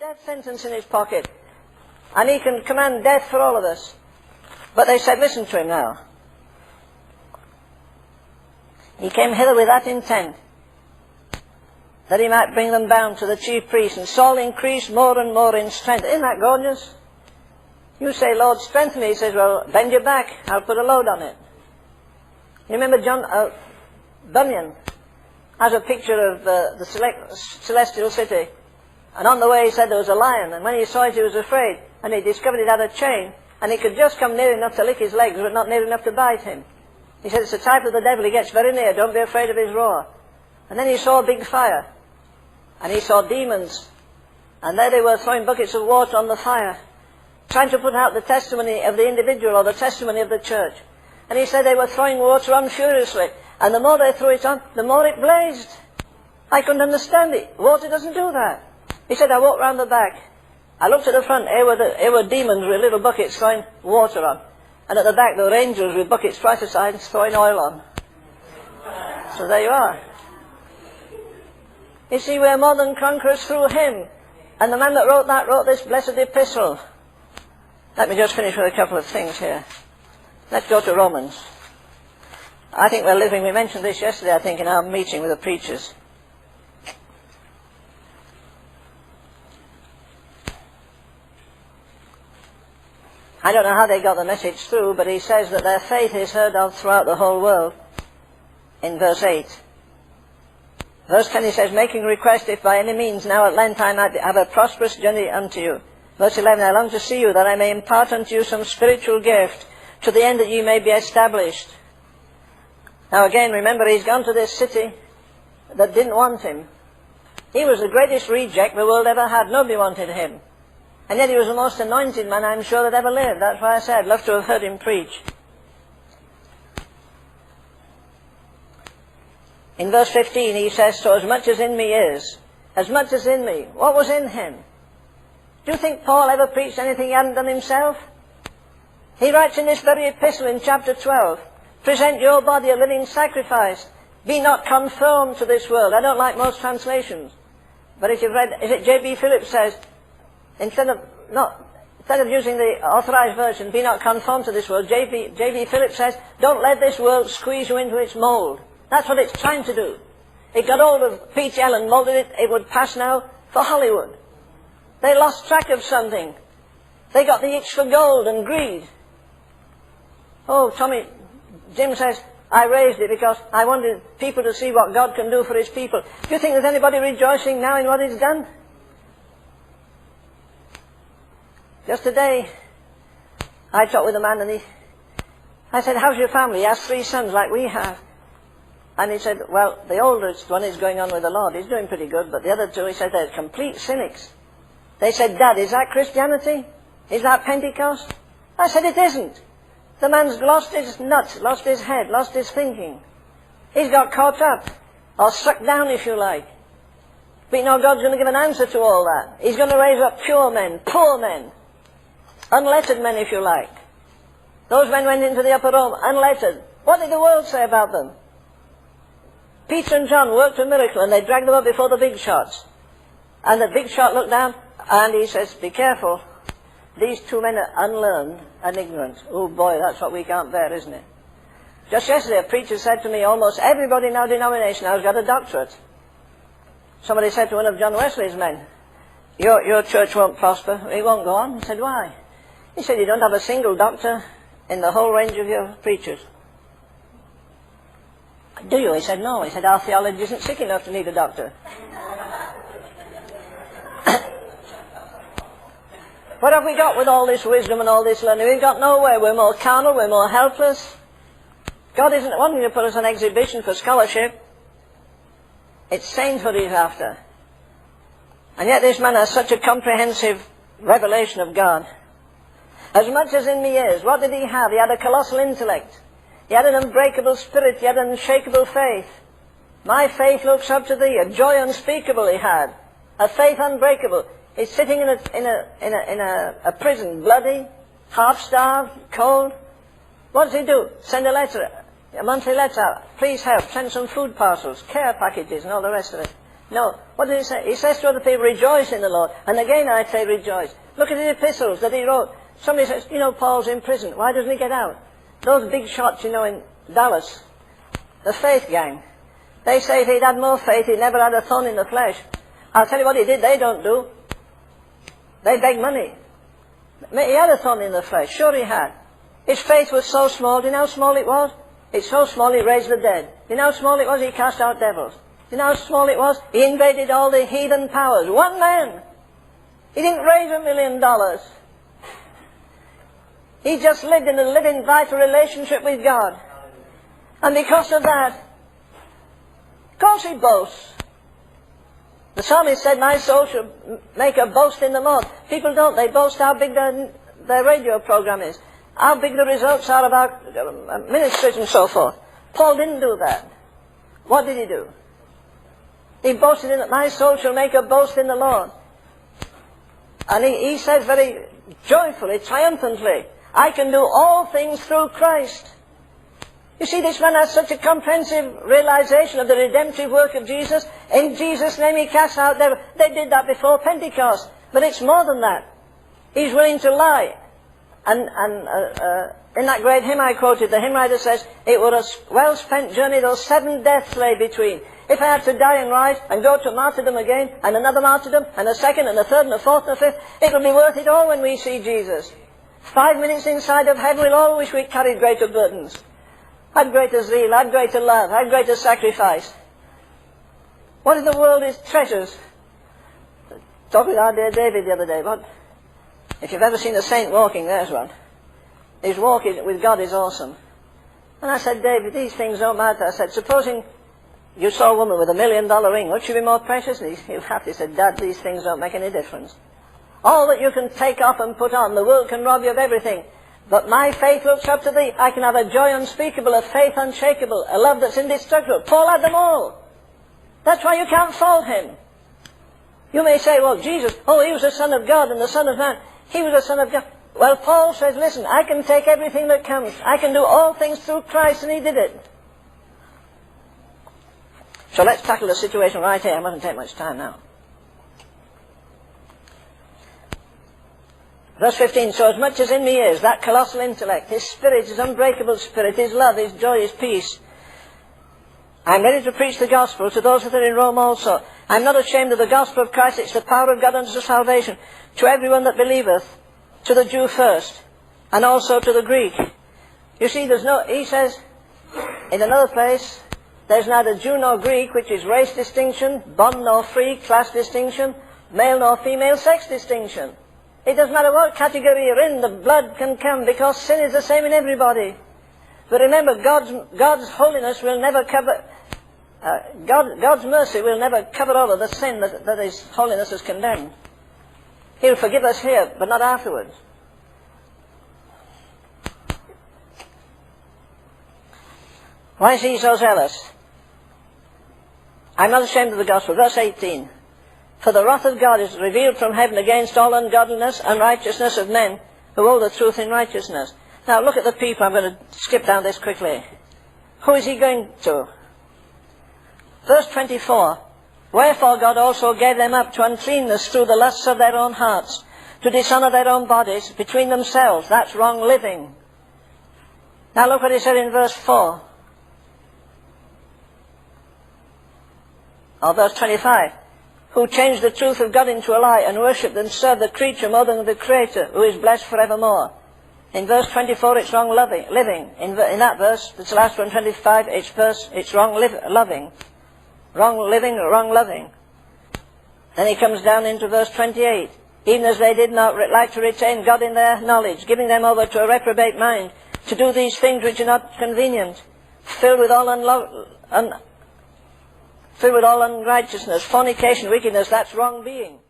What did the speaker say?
death sentence in his pocket, and he can command death for all of us. But they said, listen to him now. He came hither with that intent, that he might bring them bound to the chief priest, and Saul increased more and more in strength. Isn't that gorgeous? You say, Lord, strengthen me. He says, well, bend your back, I'll put a load on it. You remember John Bunyan has a picture of the celestial city, and on the way he said there was a lion, and when he saw it he was afraid, and he discovered it had a chain, and he could just come near enough to lick his legs, but not near enough to bite him. He said, it's the type of the devil, he gets very near, don't be afraid of his roar. And then he saw a big fire, and he saw demons, and there they were throwing buckets of water on the fire, trying to put out the testimony of the individual or the testimony of the church. And he said they were throwing water on furiously, and the more they threw it on, the more it blazed. I couldn't understand it. Water doesn't do that. He said, I walked round the back. I looked at the front, here were demons with little buckets throwing water on. And at the back there were angels with buckets twice the size throwing oil on. So there you are. You see, we're more than conquerors through him. And the man that wrote that wrote this blessed epistle. Let me just finish with a couple of things here. Let's go to Romans. I think we're living, we mentioned this yesterday, I think, in our meeting with the preachers. I don't know how they got the message through, but he says that their faith is heard of throughout the whole world in verse 8. Verse 10 he says, making request if by any means now at length I might have a prosperous journey unto you. Verse 11, I long to see you that I may impart unto you some spiritual gift to the end that ye may be established. Now again, remember, he's gone to this city that didn't want him. He was the greatest reject the world ever had. Nobody wanted him. And yet he was the most anointed man I'm sure that ever lived. That's why I said I'd love to have heard him preach. In verse 15 he says, so as much as in me is, as much as in me. What was in him? Do you think Paul ever preached anything he hadn't done himself? He writes in this very epistle in chapter 12, present your body a living sacrifice. Be not conformed to this world. I don't like most translations. But if you've read, is it J.B. Phillips says, instead of using the authorized version, be not conformed to this world, J.B. Phillips says, don't let this world squeeze you into its mold. That's what it's trying to do. It got hold of Peach Allen, molded it, it would pass now for Hollywood. They lost track of something. They got the itch for gold and greed. Oh, Jim says, I raised it because I wanted people to see what God can do for his people. Do you think there's anybody rejoicing now in what he's done? Just today, I talked with a man and I said, how's your family? He has 3 sons like we have. And he said, well, the oldest one is going on with the Lord. He's doing pretty good, but the other 2, he said, they're complete cynics. They said, Dad, is that Christianity? Is that Pentecost? I said, it isn't. The man's lost his nuts, lost his head, lost his thinking. He's got caught up, or sucked down if you like. But you know, God's going to give an answer to all that. He's going to raise up pure men, poor men, unlettered men if you like. Those men went into the upper room, unlettered. What did the world say about them? Peter and John worked a miracle and they dragged them up before the big shots. And the big shot looked down and he says, be careful. These 2 men are unlearned and ignorant. Oh boy, that's what we can't bear, isn't it? Just yesterday a preacher said to me, almost everybody in our denomination now has got a doctorate. Somebody said to one of John Wesley's men, your church won't prosper, it won't go on. I said, why? He said, you don't have a single doctor in the whole range of your preachers. Do you? He said, no. He said, our theology isn't sick enough to need a doctor. What have we got with all this wisdom and all this learning? We've got nowhere. We're more carnal, we're more helpless. God isn't wanting to put us on exhibition for scholarship. It's sainthood he's after. And yet this man has such a comprehensive revelation of God. As much as in me is, what did he have? He had a colossal intellect. He had an unbreakable spirit. He had an unshakable faith. My faith looks up to thee. A joy unspeakable he had. A faith unbreakable. He's sitting in a prison, bloody, half-starved, cold. What does he do? Send a letter, a monthly letter. Please help. Send some food parcels, care packages, and all the rest of it. No. What did he say? He says to other people, rejoice in the Lord. And again I say rejoice. Look at the epistles that he wrote. Somebody says, you know, Paul's in prison. Why doesn't he get out? Those big shots, you know, in Dallas, the faith gang, they say if he'd had more faith, he'd never had a thorn in the flesh. I'll tell you what he did, they don't do. They beg money. He had a thorn in the flesh, sure he had. His faith was so small, do you know how small it was? It's so small he raised the dead. Do you know how small it was? He cast out devils. Do you know how small it was? He invaded all the heathen powers. One man. He didn't raise $1 million. He just lived in a living, vital relationship with God. And because of that, of course he boasts. The psalmist said, my soul should make a boast in the Lord. People don't. They boast how big their radio program is, how big the results are about ministries and so forth. Paul didn't do that. What did he do? He boasted in that my soul shall make a boast in the Lord. And he said very joyfully, triumphantly, I can do all things through Christ. You see, this man has such a comprehensive realization of the redemptive work of Jesus. In Jesus' name he casts out devils. They did that before Pentecost. But it's more than that. He's willing to lie. And in that great hymn I quoted, the hymn writer says, it was a well-spent journey, though 7 deaths lay between. If I had to die and rise and go to martyrdom again, and another martyrdom, and a second, and a third, and a fourth, and a fifth, it will be worth it all when we see Jesus. 5 minutes inside of heaven, we'll all wish we carried greater burdens, had greater zeal, had greater love, had greater sacrifice. What in the world is treasures? Talked with our dear David the other day. What? If you've ever seen a saint walking, there's one. His walk with God is awesome. And I said, David, these things don't matter. I said, supposing you saw a woman with $1 million ring, would she be more precious? And he laughed. He said, Dad, these things don't make any difference. All that you can take off and put on, the world can rob you of everything. But my faith looks up to thee. I can have a joy unspeakable, a faith unshakable, a love that's indestructible. Paul had them all. That's why you can't fault him. You may say, well, Jesus, oh, he was the Son of God and the Son of Man. He was the Son of God. Well, Paul says, listen, I can take everything that comes. I can do all things through Christ, and he did it. So let's tackle the situation right here. I mustn't take much time now. Verse 15, so as much as in me is that colossal intellect, his spirit, his unbreakable spirit, his love, his joy, his peace, I'm ready to preach the gospel to those that are in Rome also. I'm not ashamed of the gospel of Christ. It's the power of God unto salvation to everyone that believeth, to the Jew first, and also to the Greek. You see, he says, in another place, there's neither Jew nor Greek, which is race distinction, bond nor free, class distinction, male nor female, sex distinction. It doesn't matter what category you're in, the blood can come, because sin is the same in everybody. But remember, God's holiness will never cover, God's mercy will never cover over the sin that his holiness has condemned. He'll forgive us here, but not afterwards. Why is he so zealous? I'm not ashamed of the gospel. Verse 18. For the wrath of God is revealed from heaven against all ungodliness and unrighteousness of men who hold the truth in righteousness. Now look at the people. I'm going to skip down this quickly. Who is he going to? Verse 24. Wherefore God also gave them up to uncleanness through the lusts of their own hearts, to dishonour their own bodies between themselves. That's wrong living. Now look what he said in verse 4. Or verse 25. Who changed the truth of God into a lie and worshipped and served the creature more than the Creator, who is blessed forevermore. In verse 24 it's wrong living. In that verse, it's the last one, 25, it's wrong loving. Wrong living, wrong loving. Then he comes down into verse 28. Even as they did not like to retain God in their knowledge, giving them over to a reprobate mind, to do these things which are not convenient, filled with all unrighteousness, fornication, wickedness, that's wrong being.